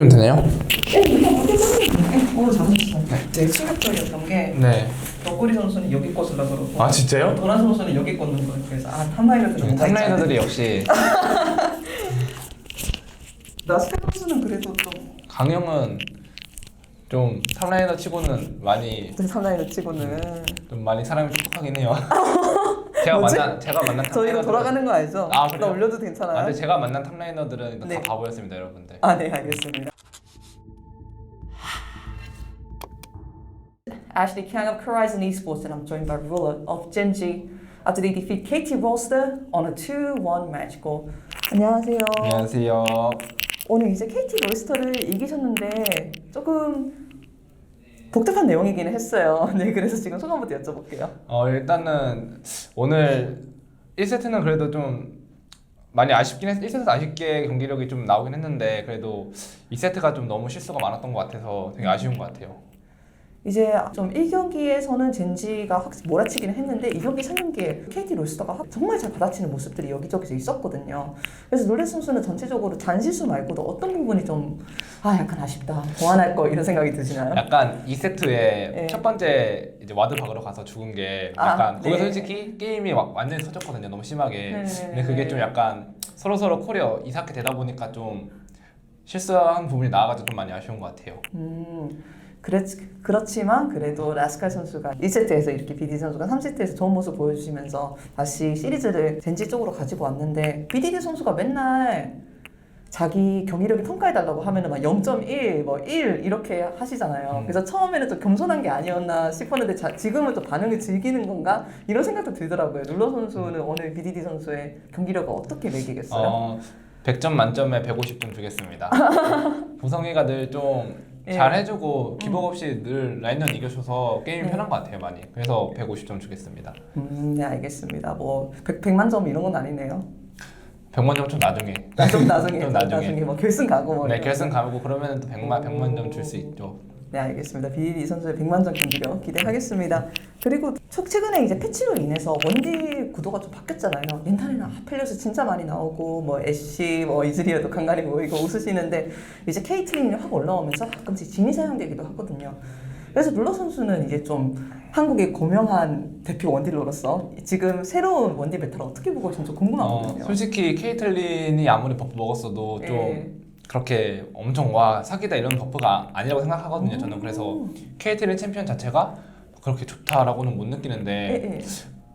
좀 되네요? 네, 이거 오늘 잘하셨어요. 네, 충격적이었던 게 네. 너구리 선수는 여기 것을 그러고 아 진짜요? 도란 선수는 여기 꽂는 거예요. 그래서 탑라이너들은 뭔가 탑라이너들이 역시 나스카 선수는 그래도 좀 강영은 좀 탑라이너 치고는 많이 탑라이너 치고는 좀 많이 사람이 똑똑하긴 해요. 뭐지? 제가 만난 저 이거 탑라이너들은- 돌아가는 거 알죠? 아, 나 그래요? 올려도 괜찮아요? 근데 제가 만난 탑라이너들은 네. 다 바보였습니다, 여러분들. 네, 알겠습니다. Ashley Kang of Horizon Esports and I'm joined by Ruler of Genji after they defeat KT Rolster on a 2-1 match goal. 안녕하세요. 안녕하세요. 오늘 이제 KT 롤스터를 이기셨는데 조금 복잡한 내용이기는 했어요. 네, 그래서 지금 소감부터 여쭤볼게요. 일단은 오늘 1세트는 그래도 좀 많이 아쉽긴 했어요. 1세트 아쉽게 경기력이 좀 나오긴 했는데 그래도 2세트가 좀 너무 실수가 많았던 것 같아서 되게 아쉬운 것 같아요. 이제 좀 1경기에서는 젠지가 확 몰아치기는 했는데 2경기, 3경기에 KT 롤스터가 정말 잘 받아치는 모습들이 여기저기서 있었거든요. 그래서 룰렛 선수는 전체적으로 잔실수 말고도 어떤 부분이 좀 약간 아쉽다, 보완할 거 이런 생각이 드시나요? 약간 2세트에 네. 첫 번째 이제 와드 박으러 가서 죽은 게 약간 거기서 네. 솔직히 게임이 완전히 터졌거든요. 너무 심하게. 네. 근데 그게 좀 약간 서로 코리어 이삭게 되다 보니까 좀 실수한 부분이 나와가지고 좀 많이 아쉬운 것 같아요. 그렇지만 그래도 라스칼 선수가 1세트에서 이렇게 BDD 선수가 3세트에서 좋은 모습 보여주시면서 다시 시리즈를 젠지 쪽으로 가지고 왔는데 BDD 선수가 맨날 자기 경기력이 평가해달라고 하면은 막 0.1, 뭐 1 이렇게 하시잖아요. 그래서 처음에는 좀 겸손한 게 아니었나 싶었는데 지금은 또 반응을 즐기는 건가? 이런 생각도 들더라고요. 룰러 선수는 오늘 BDD 선수의 경기력을 어떻게 매기겠어요? 100점 만점에 150점 주겠습니다. 보성이가 늘 좀 예. 잘해주고 기복 없이 늘 라인전 이겨줘서 게임이 편한 것 같아요, 많이. 그래서 150점 주겠습니다. 네, 알겠습니다. 뭐 100만 점 이런 건 아니네요. 100만 점 좀 나중에. 좀 나중에, 좀 나중에. 뭐 결승 가고 뭐 네, 이런 결승 거. 가고 그러면 또 100만 점 줄 수 있죠. 네, 알겠습니다. BDD 선수의 100만 점 경기력 기대하겠습니다. 그리고 최근에 이제 패치로 인해서 원딜 구도가 좀 바뀌었잖아요. 멘탈이나 핫펠리오스 진짜 많이 나오고 뭐 애쉬, 뭐 이즈리어도 간간히 모이고 웃으시는데 이제 케이틀린이 확 올라오면서 가끔씩 진이 사용되기도 하거든요. 그래서 룰러 선수는 이제 좀 한국의 고명한 대표 원딜러로서 지금 새로운 원딜 메타를 어떻게 보고 있는지 좀 궁금하거든요. 솔직히 케이틀린이 아무리 버프 먹었어도 좀 네. 그렇게 엄청 와 사기다 이런 버프가 아니라고 생각하거든요. 저는 그래서 케이틀린 챔피언 자체가 그렇게 좋다라고는 못 느끼는데 네.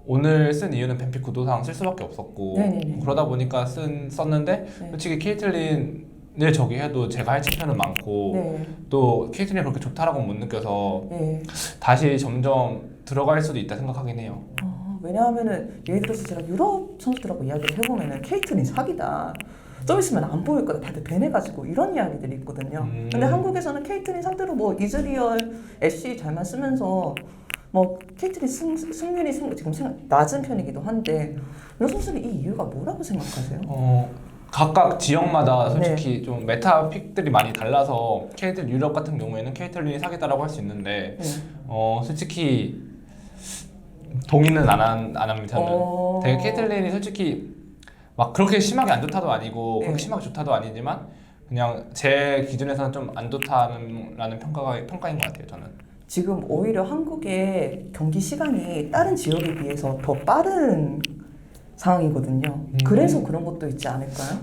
오늘 쓴 이유는 뱀픽 구도상 쓸 수밖에 없었고 네네네. 그러다 보니까 썼는데 네. 솔직히 케이틀린을 저기 해도 제가 할 챔피언은 많고 네. 또 케이틀린이 그렇게 좋다라고는 못 느껴서 네. 다시 점점 들어갈 수도 있다 생각하긴 해요. 왜냐하면은 예를 들어서 제가 유럽 선수들하고 이야기를 해보면은 케이틀린 사기다. 좀 있으면 안 보일 거다. 다들 밴해가지고 이런 이야기들이 있거든요. 근데 한국에서는 케이틀린 상대로 뭐 이즈리얼, 애쉬 잘만 쓰면서 뭐 케이틀린 승률이 지금 낮은 편이기도 한데 이 선수는 이 이유가 뭐라고 생각하세요? 각각 지역마다 솔직히 좀 메타 픽들이 많이 달라서 케이틀 유럽 같은 경우에는 케이틀린이 사기다라고 할 수 있는데 솔직히 동의는 안 합니다. 저는 되게 케이틀린이 솔직히 막 그렇게 심하게 안 좋다도 아니고 그렇게 심하게 좋다도 아니지만 그냥 제 기준에서는 좀 안 좋다라는 평가인 것 같아요. 저는. 지금 오히려 한국의 경기 시간이 다른 지역에 비해서 더 빠른 상황이거든요. 그래서 그런 것도 있지 않을까요?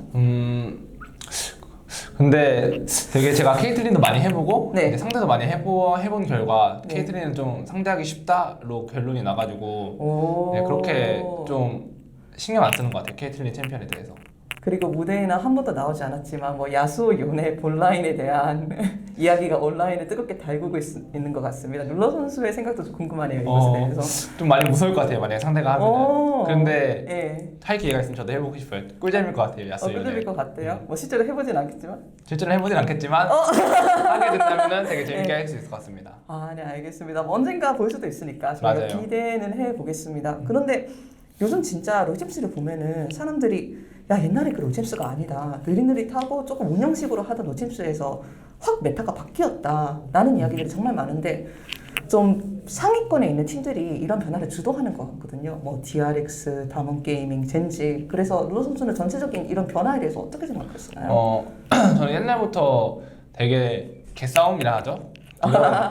근데 되게 제가 케이틀린도 많이 해보고 네. 이제 상대도 많이 해본 결과 케이틀린은 좀 상대하기 쉽다로 결론이 나가지고 그렇게 좀 신경 안 쓰는 것 같아요. 케이틀린 챔피언에 대해서. 그리고 무대에는 한 번도 나오지 않았지만 뭐 야수 요네 본라인에 대한 이야기가 온라인에 뜨겁게 달구고 있는 것 같습니다. 룰러 선수의 생각도 좀 궁금하네요. 이것에 대해서. 좀 많이 무서울 것 같아요. 만약에 상대가 하면은. 근데 예. 할 기회가 있으면 저도 해보고 싶어요. 꿀잼일 것 같아요. 야수 요네. 꿀잼일 것 같아요. 뭐 실제로 해보진 않겠지만. 실제로 해보진 않겠지만 하게 된다면은 되게 재밌게 네. 할 수 있을 것 같습니다. 네, 알겠습니다. 뭐 언젠가 볼 수도 있으니까 저희가 맞아요. 기대는 해보겠습니다. 그런데 요즘 진짜 로잼스를 보면은 사람들이 야 옛날에 그 로잼스가 아니다. 느릿느릿하고 조금 운영식으로 하던 로잼스에서 확 메타가 바뀌었다. 라는 이야기들이 정말 많은데 좀 상위권에 있는 팀들이 이런 변화를 주도하는 것 같거든요. 뭐 DRX, 다몬 게이밍, 젠지. 그래서 룰러 선수는 전체적인 이런 변화에 대해서 어떻게 생각하시나요? 저는 옛날부터 되게 개싸움이라 하죠.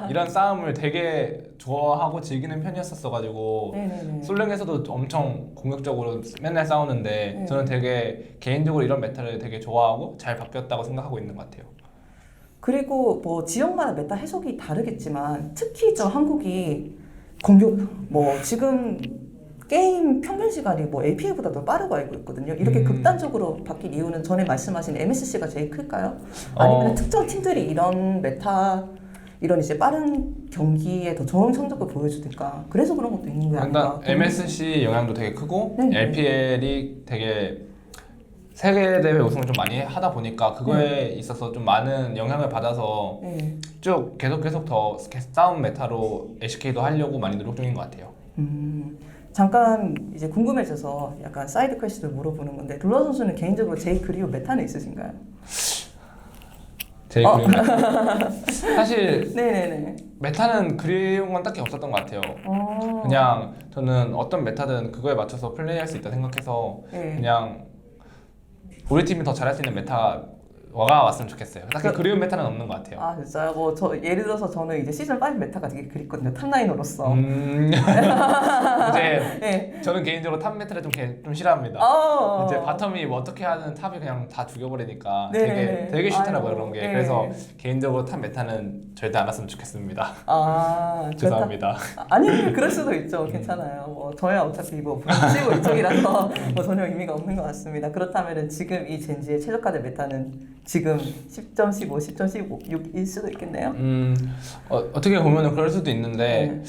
이런 싸움을 되게 좋아하고 즐기는 편이었었어가지고 네네네. 솔랭에서도 엄청 공격적으로 맨날 싸우는데 네. 저는 되게 개인적으로 이런 메타를 되게 좋아하고 잘 바뀌었다고 생각하고 있는 것 같아요. 그리고 뭐 지역마다 메타 해석이 다르겠지만 특히 저 한국이 공격 뭐 지금 게임 평균 시간이 뭐 APA보다 더 빠르고 알고 있거든요. 이렇게 극단적으로 바뀐 이유는 전에 말씀하신 MSC가 제일 클까요? 아니면 특정 팀들이 이런 메타 이런 이제 빠른 경기에 더 좋은 성적을 보여주니까 그래서 그런 것도 있는 거 아닌가? 일단 MSC 영향도 되게 크고 네. LPL이 되게 세계 대회 우승을 좀 많이 하다 보니까 그거에 있어서 좀 많은 영향을 받아서 네. 쭉 계속 더 싸움 메타로 LCK도 하려고 많이 노력 중인 것 같아요. 잠깐 이제 궁금해져서 약간 사이드 퀘스트를 물어보는 건데 룰러 선수는 개인적으로 제일 그리운 메타는 있으신가요? 제일 그리운 메타. 사실 네네네. 메타는 그리운 건 딱히 없었던 것 같아요. 그냥 저는 어떤 메타든 그거에 맞춰서 플레이할 수 있다 생각해서 네. 그냥 우리 팀이 더 잘할 수 있는 메타가 왔으면 좋겠어요. 딱히 그리운 메타는 없는 것 같아요. 아 진짜요? 뭐 저 예를 들어서 저는 이제 시즌 5 메타가 되게 그립거든요. 탑라이너로서. 이제 네. 저는 개인적으로 탑 메타를 좀 싫어합니다. 이제 바텀이 뭐 어떻게 하든 탑이 그냥 다 죽여버리니까 네네네. 되게 싫더라고요. 그런 게. 네. 그래서 개인적으로 탑 메타는 절대 안 왔으면 좋겠습니다. 아 죄송합니다. 아니 그럴 수도 있죠. 괜찮아요. 뭐 저야 어차피 뭐 치고 이쪽이라서 뭐 전혀 의미가 없는 것 같습니다. 그렇다면은 지금 이 젠지의 최저가된 메타는 지금 10.15, 10.16일 수도 있겠네요. 어떻게 보면은 그럴 수도 있는데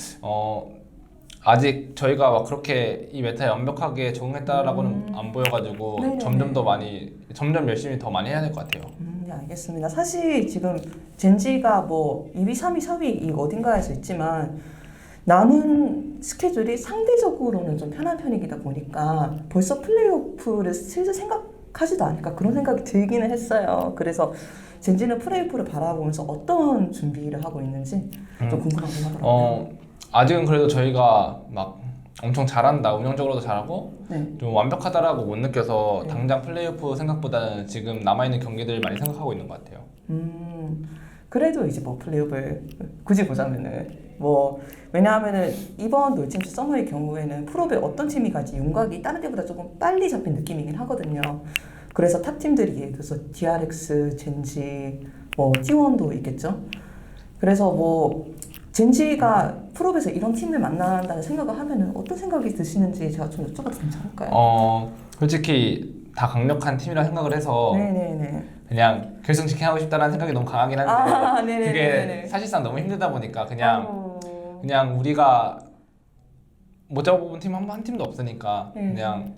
아직 저희가 막 그렇게 이 메타에 완벽하게 적응했다라고는 안 보여가지고 네네네. 점점 열심히 더 많이 해야 될 것 같아요. 네, 알겠습니다. 사실 지금 젠지가 뭐 2위, 3위, 4위 이 어딘가에서 있지만 남은 스케줄이 상대적으로는 좀 편한 편이다 보니까 벌써 플레이오프를 슬슬 생각하지도 않을까 그런 생각이 들기는 했어요. 그래서 젠지는 플레이오프를 바라보면서 어떤 준비를 하고 있는지 좀 궁금하긴 하더라고요. 아직은 그래도 저희가 막 엄청 잘한다, 운영적으로도 잘하고 네. 좀 완벽하다라고 못 느껴서 네. 당장 플레이오프 생각보다는 지금 남아있는 경기들 많이 생각하고 있는 것 같아요. 그래도 이제 뭐 플레이오프를 굳이 보자면은 뭐 왜냐하면은 이번 놀챔스 서머의 경우에는 프로배 어떤 팀이 갈지 윤곽이 다른 데보다 조금 빨리 잡힌 느낌이긴 하거든요. 그래서 탑 팀들이 예를 들어서 DRX, 젠지, 뭐 T1도 있겠죠. 그래서 뭐 젠지가 프로배에서 이런 팀을 만난다는 생각을 하면은 어떤 생각이 드시는지 제가 좀 여쭤봐도 괜찮을까요? 솔직히 다 강력한 팀이라 생각을 해서 네네네. 그냥 결승치킨 하고 싶다는 생각이 너무 강하긴 한데 네네네. 그게 사실상 너무 힘들다 보니까 그냥 우리가 못 잡아본 팀 한 팀도 없으니까 그냥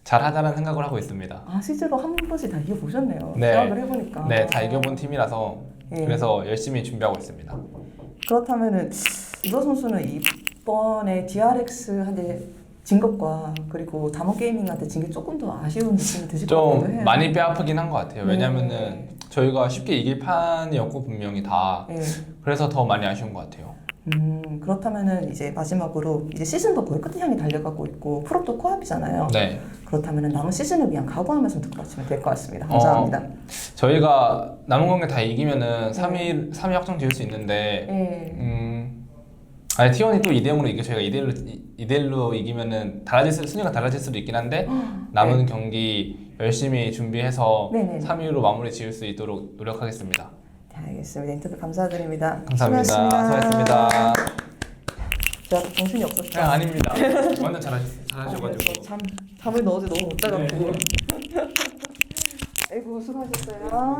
잘하자는 생각을 하고 있습니다. 아 실제로 한 번씩 다 이겨보셨네요. 네. 생각을 해보니까. 네, 다 이겨본 팀이라서 그래서 열심히 준비하고 있습니다. 그렇다면은 이거 선수는 이번에 DRX한테 진 것과 그리고 다모게이밍한테 진 게 조금 더 아쉬운 느낌이 드실 것 같기도 해요. 좀 많이 뼈아프긴 한 것 같아요. 왜냐면은 저희가 쉽게 이길 판이었고 분명히 다 그래서 더 많이 아쉬운 것 같아요. 그렇다면은 이제 마지막으로 이제 시즌도 거의 끝을 향해 달려가고 있고 프로도 코앞이잖아요. 네. 그렇다면은 남은 시즌을 위한 각오 한 말씀 듣고 가시면 될 것 같습니다. 감사합니다. 저희가 남은 경기 다 이기면은 3위 확정 지을 수 있는데 아니 T1이 또 2대0으로 이겨 저희가 2대1로 이기면은 순위가 달라질 수도 있긴 한데 남은 경기 열심히 준비해서 3위로 마무리 지을 수 있도록 노력하겠습니다. 네, 알겠습니다. 인터뷰 감사드립니다. 감사합니다. 수고하셨습니다. 제가 정신이 없었죠? 아닙니다. 완전 잘하셔가지고. 잠을 어제 너무 못 자가지고. 아이고 수고하셨어요.